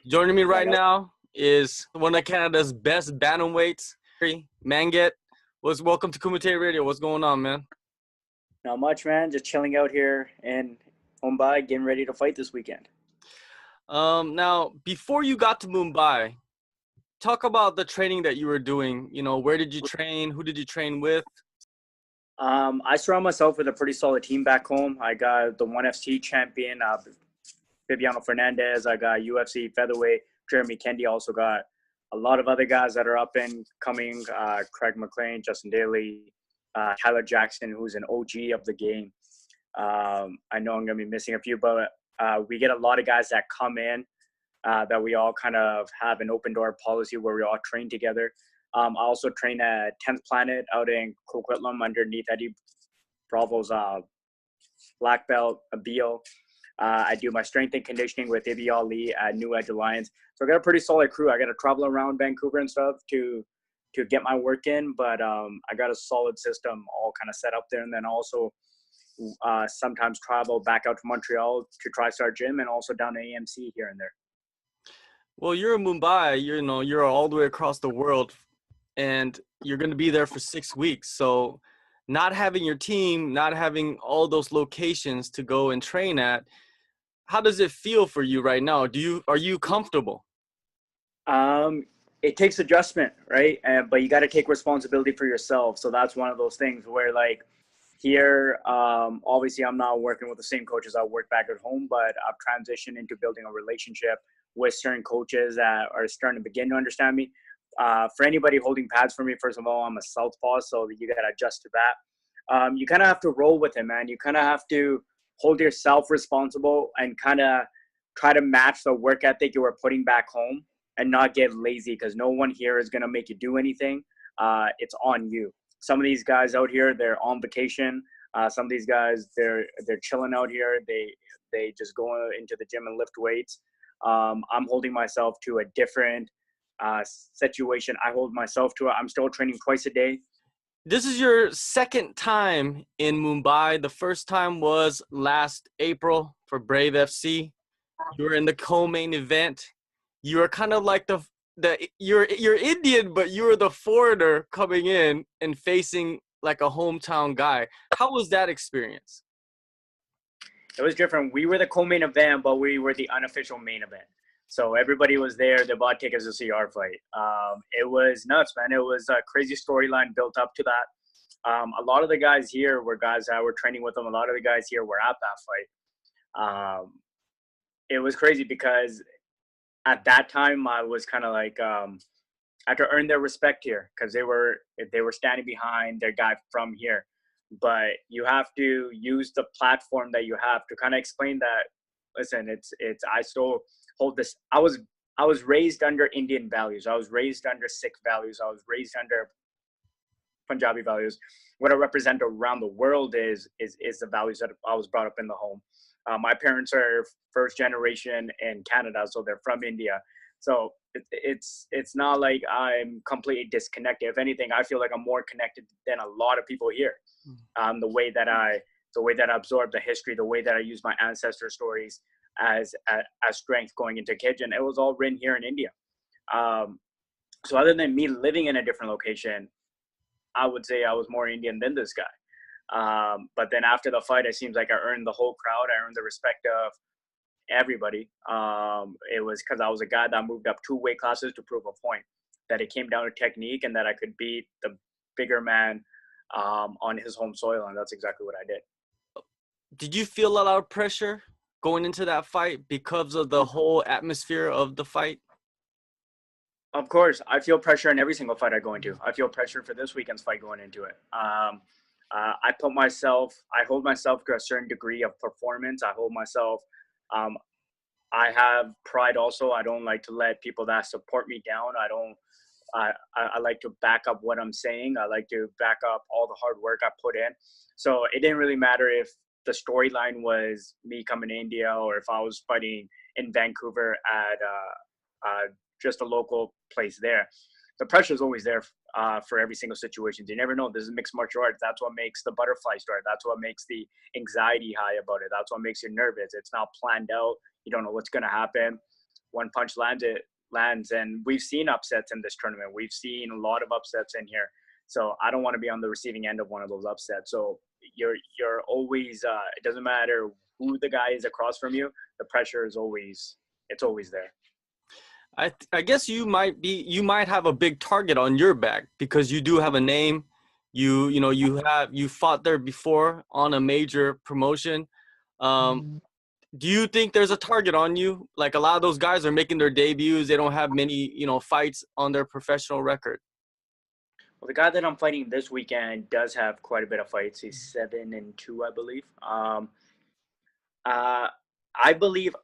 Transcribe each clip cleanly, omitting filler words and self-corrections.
Joining me Yeah, right now is one of Canada's best bantamweights, Mangat. Welcome to Kumite Radio. What's going on, man? not much, man. Just chilling out here in Mumbai, getting ready to fight this weekend. Now, before you got to Mumbai, talk about the training that you were doing. Where did you train? Who did you train with? I surround myself with a pretty solid team back home. I got the ONE FC champion, Bibiano Fernandez. I got UFC featherweight Jeremy Kendi. Also got a lot of other guys that are up and coming. Craig McLean, Justin Daly, Tyler Jackson, who's an OG of the game. I know I'm going to be missing a few, but we get a lot of guys that come in that we all kind of have an open door policy where we all train together. I also train at 10th Planet out in Coquitlam underneath Eddie Bravo's black belt, Abil. I do my strength and conditioning with Ibi Ali at New Edge Alliance. So I got a pretty solid crew. I got to travel around Vancouver and stuff to get my work in, but I got a solid system all kind of set up there. And then also sometimes travel back out to Montreal to TriStar Gym and also down to AMC here and there. Well, you're in Mumbai. You're all the way across the world, and you're going to be there for 6 weeks. So not having your team, not having all those locations to go and train at, how does it feel for you right now? Are you comfortable? It takes adjustment, right? But you got to take responsibility for yourself. So that's one of those things where, like, here, obviously I'm not working with the same coaches I work back at home, but I've transitioned into building a relationship with certain coaches that are starting to begin to understand me. For anybody holding pads for me, first of all, I'm a southpaw, so you got to adjust to that. You kind of have to roll with it, man. You kind of have to hold yourself responsible and kind of try to match the work ethic you were putting back home and not get lazy, because no one here is going to make you do anything. It's on you. Some of these guys out here, they're on vacation. Some of these guys, they're chilling out here. They just go into the gym and lift weights. I'm holding myself to a different situation. I hold myself to it. I'm still training twice a day. This is your second time in Mumbai. The first time was last April for Brave FC. You were in the co-main event. You were kind of like you're Indian, but you were the foreigner coming in and facing like a hometown guy. How was that experience? It was different. We were the co-main event, but we were the unofficial main event. So everybody was there. They bought tickets to see our fight. It was nuts, man. It was a crazy storyline built up to that. A lot of the guys here were guys that were training with them. A lot of the guys here were at that fight. It was crazy because at that time I was kind of like, I had to earn their respect here because they were standing behind their guy from here. But you have to use the platform that you have to kind of explain that. Listen, it's I still hold this. I was raised under Indian values. I was raised under Sikh values. I was raised under Punjabi values. What I represent around the world is the values that I was brought up in the home. My parents are first generation in Canada, so they're from India. So it's not like I'm completely disconnected. If anything, I feel like I'm more connected than a lot of people here. The way that I absorb the history, the way that I use my ancestor stories as strength going into kitchen, it was all written here in India. So other than me living in a different location, I would say I was more Indian than this guy. But then after the fight, it seems like I earned the whole crowd. I earned the respect of everybody. It was because I was a guy that moved up 2 weight classes to prove a point, that it came down to technique and that I could beat the bigger man on his home soil, and that's exactly what I did. Did you feel a lot of pressure going into that fight because of the whole atmosphere of the fight? Of course, I feel pressure in every single fight I go into. I feel pressure for this weekend's fight going into it. I hold myself to a certain degree of performance. I have pride also. I don't like to let people that support me down. I like to back up what I'm saying. I like to back up all the hard work I put in. So it didn't really matter if the storyline was me coming to India or if I was fighting in Vancouver at just a local place there. The pressure is always there for every single situation. You never know. This is mixed martial arts. That's what makes the butterfly start. That's what makes the anxiety high about it. That's what makes you nervous. It's not planned out. You don't know what's going to happen. one punch lands, and we've seen upsets in this tournament. We've seen a lot of upsets in here. So I don't want to be on the receiving end of one of those upsets. So you're always it doesn't matter who the guy is across from you. The pressure is always there. I guess you might have a big target on your back because you do have a name. You fought there before on a major promotion. Do you think there's a target on you? Like a lot of those guys are making their debuts. They don't have many, fights on their professional record. Well, the guy that I'm fighting this weekend does have quite a bit of fights. He's 7-2, I believe.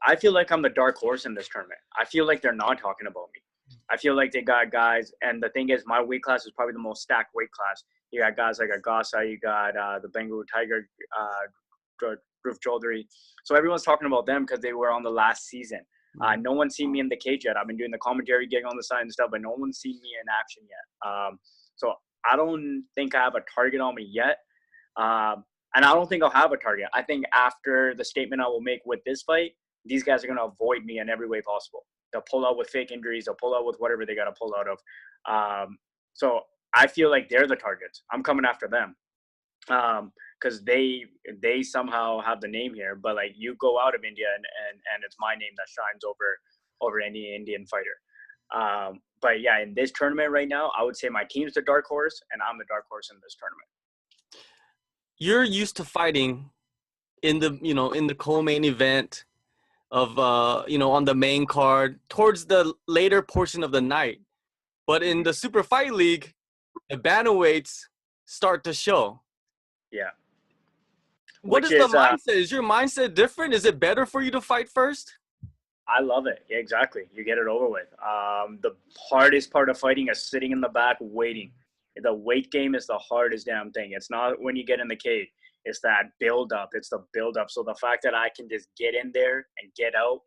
I feel like I'm the dark horse in this tournament. I feel like they're not talking about me. I feel like they got guys, and the thing is, my weight class is probably the most stacked weight class. You got guys like Agasa, you got the Bengal Tiger, Dhruv Chaudhary. So everyone's talking about them because they were on the last season. No one's seen me in the cage yet. I've been doing the commentary gig on the side and stuff, but no one's seen me in action yet. So I don't think I have a target on me yet. And I don't think I'll have a target. I think after the statement I will make with this fight, these guys are going to avoid me in every way possible. They'll pull out with fake injuries. They'll pull out with whatever they got to pull out of. So I feel like they're the targets. I'm coming after them because they somehow have the name here. But like you go out of India and it's my name that shines over any Indian fighter. But yeah, in this tournament right now, I would say my team's the dark horse, and I'm the dark horse in this tournament. You're used to fighting in the co-main event of on the main card towards the later portion of the night. But in the Super Fight League, the bantamweights start to show. Yeah. What is the mindset? Is your mindset different? Is it better for you to fight first? I love it. Yeah, exactly. You get it over with. The hardest part of fighting is sitting in the back waiting. The weight game is the hardest damn thing. It's not when you get in the cage. It's that build up. It's the build up. So the fact that I can just get in there and get out,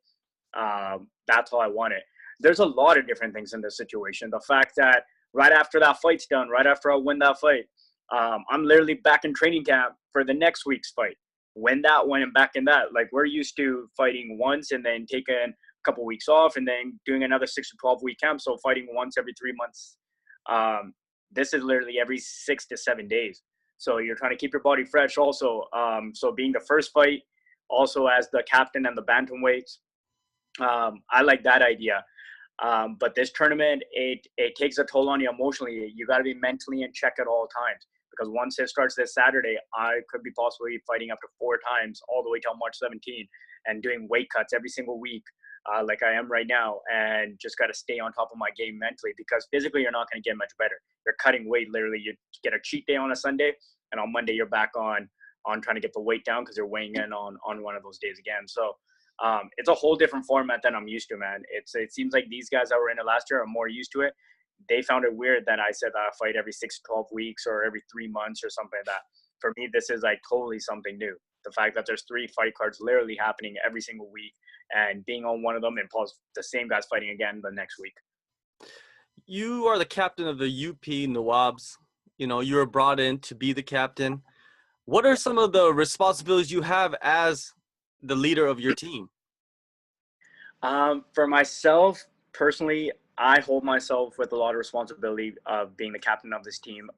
that's how I want it. There's a lot of different things in this situation. The fact that right after that fight's done, right after I win that fight, I'm literally back in training camp for the next week's fight. Win that one and back in that. Like we're used to fighting once and then taking a couple weeks off and then doing another 6 to 12 week camp. So fighting once every 3 months. This is literally every 6 to 7 days. So you're trying to keep your body fresh also. So being the first fight, also as the captain and the bantamweights, I like that idea. But this tournament, it takes a toll on you emotionally. You got to be mentally in check at all times. Because once it starts this Saturday, I could be possibly fighting up to 4 times all the way till March 17 and doing weight cuts every single week. Like I am right now, and just got to stay on top of my game mentally because physically you're not going to get much better. You're cutting weight literally. You get a cheat day on a Sunday, and on Monday you're back on trying to get the weight down because you're weighing in on one of those days again. So it's a whole different format than I'm used to, man. It seems like these guys that were in it last year are more used to it. They found it weird that I said I fight every 6 to 12 weeks or every 3 months or something like that. For me, this is like totally something new. The fact that there's 3 fight cards literally happening every single week and being on one of them and plus the same guys fighting again the next week. You are the captain of the UP Nawabs. You were brought in to be the captain. What are some of the responsibilities you have as the leader of your team? For myself, personally, I hold myself with a lot of responsibility of being the captain of this team.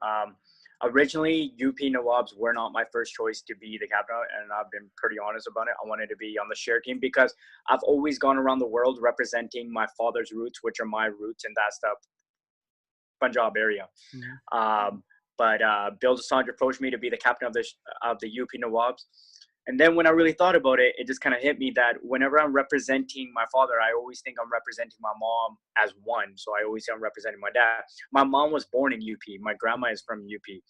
Originally, UP Nawabs were not my first choice to be the captain, and I've been pretty honest about it. I wanted to be on the share team because I've always gone around the world representing my father's roots, which are my roots in that stuff, Punjab area. Mm-hmm. But Bill DeSange approached me to be the captain of the UP Nawabs. And then when I really thought about it, it just kind of hit me that whenever I'm representing my father, I always think I'm representing my mom as one. So I always say I'm representing my dad. My mom was born in UP. My grandma is from UP.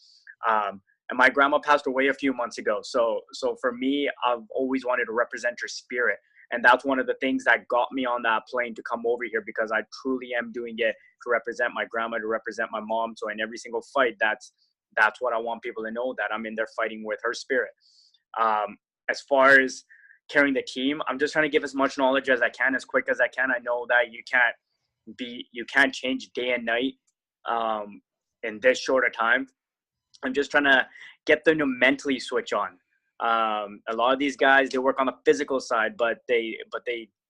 And my grandma passed away a few months ago. So for me, I've always wanted to represent her spirit. And that's one of the things that got me on that plane to come over here because I truly am doing it to represent my grandma, to represent my mom. So in every single fight, that's what I want people to know, that I'm in there fighting with her spirit. As far as carrying the team, I'm just trying to give as much knowledge as I can, as quick as I can. I know that you can't change day and night in this short a time. I'm just trying to get them to mentally switch on. A lot of these guys, they work on the physical side, but they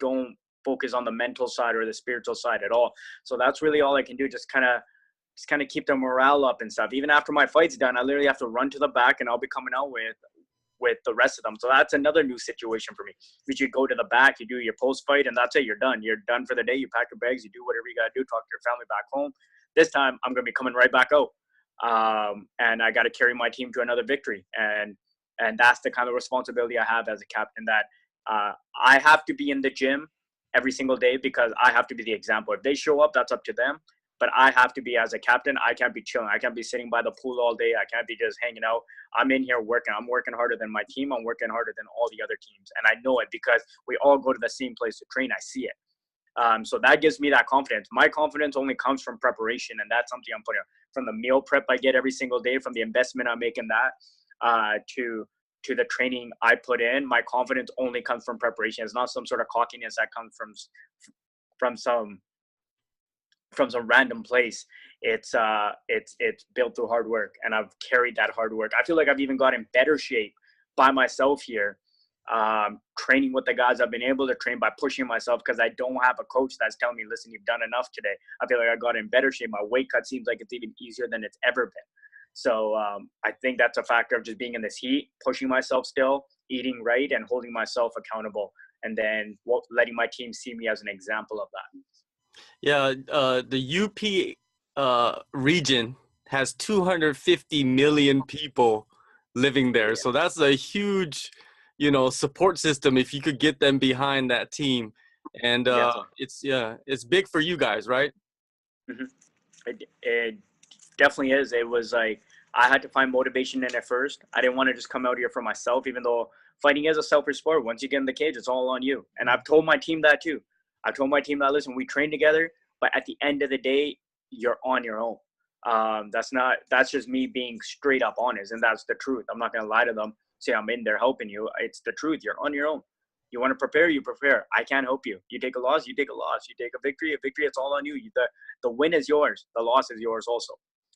don't focus on the mental side or the spiritual side at all. So that's really all I can do. Just kind of keep the morale up and stuff. Even after my fight's done, I literally have to run to the back and I'll be coming out with the rest of them. So that's another new situation for me. You should go to the back, you do your post fight, and that's it. You're done. You're done for the day. You pack your bags, you do whatever you gotta do, talk to your family back home. This time I'm gonna be coming right back out. And I gotta carry my team to another victory. And that's the kind of responsibility I have as a captain, that I have to be in the gym every single day because I have to be the example. If they show up, that's up to them. But I have to be, as a captain, I can't be chilling. I can't be sitting by the pool all day. I can't be just hanging out. I'm in here working. I'm working harder than my team. I'm working harder than all the other teams. And I know it because we all go to the same place to train. I see it. So that gives me that confidence. My confidence only comes from preparation, and that's something I'm putting from the meal prep I get every single day, from the investment I make in that, to the training I put in. My confidence only comes from preparation. It's not some sort of cockiness that comes from some random place. It's built through hard work, and I've carried that hard work. I feel like I've even got in better shape by myself here, training with the guys I've been able to train by pushing myself, because I don't have a coach that's telling me, listen, you've done enough today. I feel like I got in better shape. My weight cut seems like it's even easier than it's ever been. So I think that's a factor of just being in this heat, pushing myself still, eating right, and holding myself accountable, and then letting my team see me as an example of that. Yeah, the UP region has 250 million people living there. So that's a huge, support system if you could get them behind that team. And it's big for you guys, right? Mm-hmm. It definitely is. It was like I had to find motivation in it first. I didn't want to just come out here for myself, even though fighting is a selfish sport. Once you get in the cage, it's all on you. And I've told my team that too. I told my team that, listen, we train together, but at the end of the day, you're on your own. That's just me being straight up honest, and that's the truth. I'm not going to lie to them, say I'm in there helping you. It's the truth. You're on your own. You want to prepare, you prepare. I can't help you. You take a loss, you take a loss. You take a victory, it's all on you. The win is yours. The loss is yours also.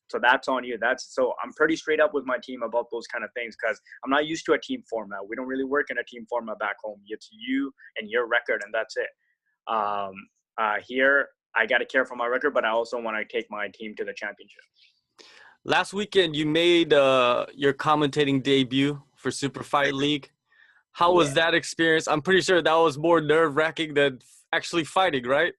So that's on you. So I'm pretty straight up with my team about those kind of things, because I'm not used to a team format. We don't really work in a team format back home. It's you and your record, and that's it. Here, I got to care for my record, but I also want to take my team to the championship. Last weekend, you made your commentating debut for Super Fight League. How was that experience? I'm pretty sure that was more nerve-wracking than actually fighting, right?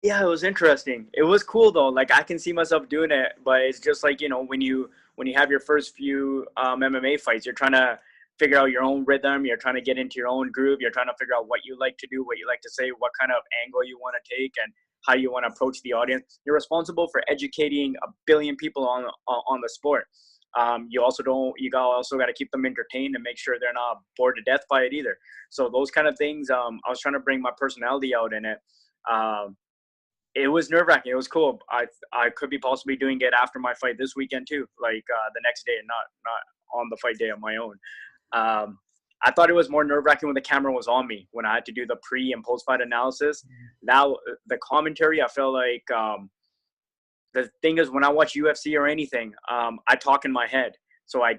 Yeah, it was interesting. It was cool though. Like, I can see myself doing it, but it's just like, when you have your first few MMA fights, you're trying to figure out your own rhythm. You're trying to get into your own groove. You're trying to figure out what you like to do, what you like to say, what kind of angle you want to take, and how you want to approach the audience. You're responsible for educating a billion people on the sport. You also got to keep them entertained and make sure they're not bored to death by it either. So those kind of things, I was trying to bring my personality out in it. It was nerve-wracking. It was cool. I could be possibly doing it after my fight this weekend too, like the next day, not on the fight day on my own. I thought it was more nerve-wracking when the camera was on me, when I had to do the pre- and post-fight analysis. Now, the commentary, I feel like the thing is, when I watch UFC or anything, I talk in my head. So I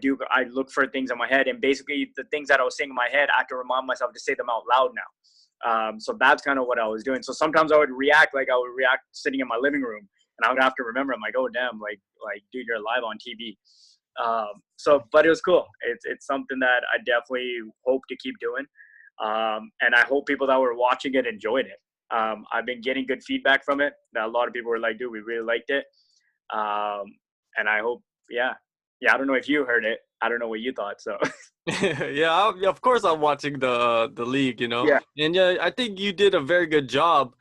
look for things in my head, and basically the things that I was saying in my head, I have to remind myself to say them out loud now. So that's kind of what I was doing. So sometimes I would react like I would react sitting in my living room, and I would have to remember, I'm like, oh damn, like dude, you're live on TV. But it was cool. It's something that I definitely hope to keep doing. And I hope people that were watching it enjoyed it. I've been getting good feedback from it. A lot of people were like, dude, we really liked it. And I hope, yeah, I don't know if you heard it. I don't know what you thought. So yeah, of course I'm watching the league, Yeah. And yeah, I think you did a very good job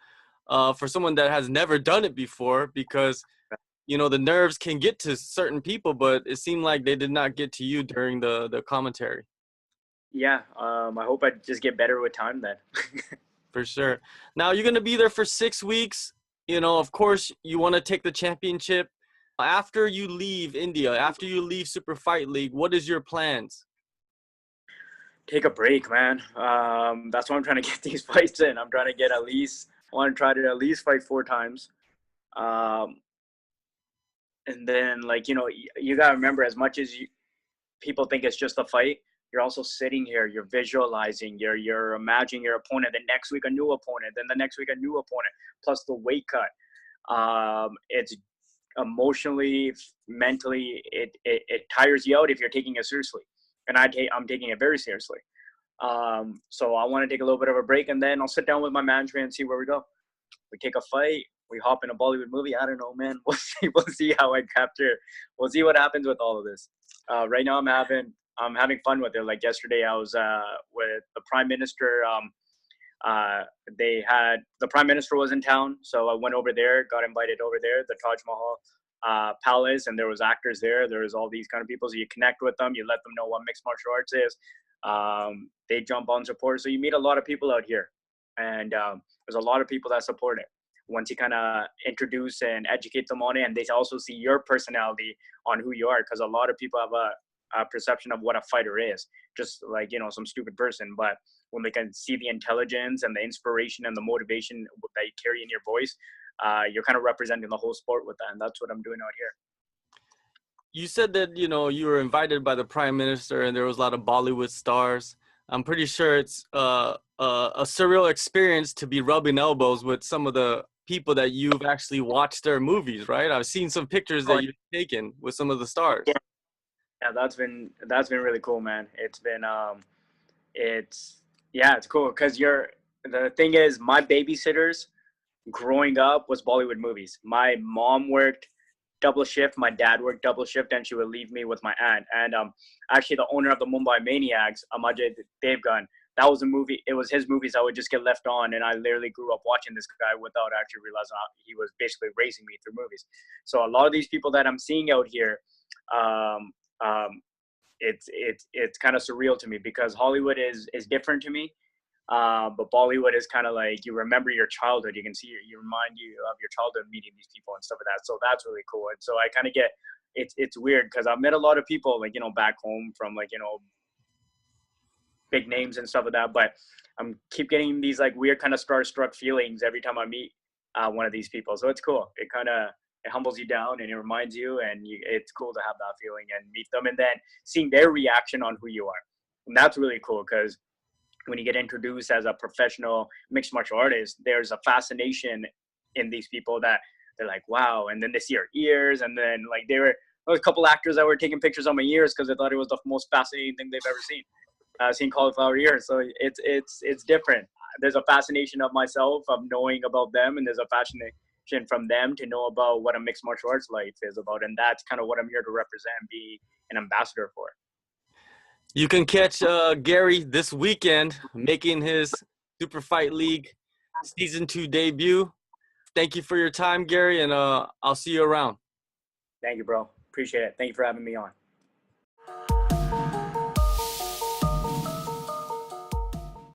for someone that has never done it before, because the nerves can get to certain people, but it seemed like they did not get to you during the commentary. Yeah. I hope I just get better with time then. For sure. Now you're going to be there for 6 weeks. Of course, you want to take the championship. After you leave India, after you leave Super Fight League, what is your plans? Take a break, man. That's why I'm trying to get these fights in. I want to try to at least fight 4 times. And then, you got to remember, as much as people think it's just a fight, you're also sitting here, you're visualizing, you're imagining your opponent, the next week a new opponent, then the next week a new opponent, plus the weight cut. It's emotionally, mentally, it tires you out if you're taking it seriously. And I'm taking it very seriously. So I want to take a little bit of a break, and then I'll sit down with my management and see where we go. We take a fight, we hop in a Bollywood movie. I don't know, man. We'll see. We'll see how I capture. We'll see what happens with all of this. Right now, I'm having fun with it. Like yesterday, I was with the Prime Minister. The Prime Minister was in town, so I went over there, got invited over there, the Taj Mahal Palace, and there was actors there. There was all these kind of people. So you connect with them, you let them know what mixed martial arts is. They jump on support. So you meet a lot of people out here, and there's a lot of people that support it. Once you kind of introduce and educate them on it, and they also see your personality on who you are, because a lot of people have a perception of what a fighter is, just like, some stupid person. But when they can see the intelligence and the inspiration and the motivation that you carry in your voice, you're kind of representing the whole sport with that. And that's what I'm doing out here. You said that, you were invited by the Prime Minister and there was a lot of Bollywood stars. I'm pretty sure it's a surreal experience to be rubbing elbows with some of the people that you've actually watched their movies, right? I've seen some pictures that you've taken with some of the stars. Yeah, that's been really cool, man. It's been it's cool because the thing is, my babysitters growing up was Bollywood movies. My mom worked double shift, my dad worked double shift, and she would leave me with my aunt. And actually, the owner of the Mumbai Maniacs, Amajay Devgan, that was a movie. It was his movies that would just get left on, and I literally grew up watching this guy without actually realizing he was basically raising me through movies. So a lot of these people that I'm seeing out here, it's kind of surreal to me, because Hollywood is different to me. But Bollywood is kind of like, you remember your childhood. You can see, you remind you of your childhood meeting these people and stuff like that. So that's really cool. And so I kind of get, it's weird because I've met a lot of people, like, back home from, like, big names and stuff like that. But I'm keep getting these like weird kind of starstruck feelings every time I meet one of these people. So it's cool. It humbles you down and it reminds you, and it's cool to have that feeling and meet them, and then seeing their reaction on who you are. And that's really cool, because when you get introduced as a professional mixed martial artist, there's a fascination in these people that they're like, wow. And then they see your ears, and then like there was a couple actors that were taking pictures on my ears because they thought it was the most fascinating thing they've ever seen. Seen cauliflower ears. So it's different. There's a fascination of myself, of knowing about them, and there's a fascination from them to know about what a mixed martial arts life is about. And that's kind of what I'm here to represent, be an ambassador for. You can catch Gary this weekend making his Super Fight League Season 2 debut. Thank you for your time, Gary, and I'll see you around. Thank you, bro. Appreciate it. Thank you for having me on.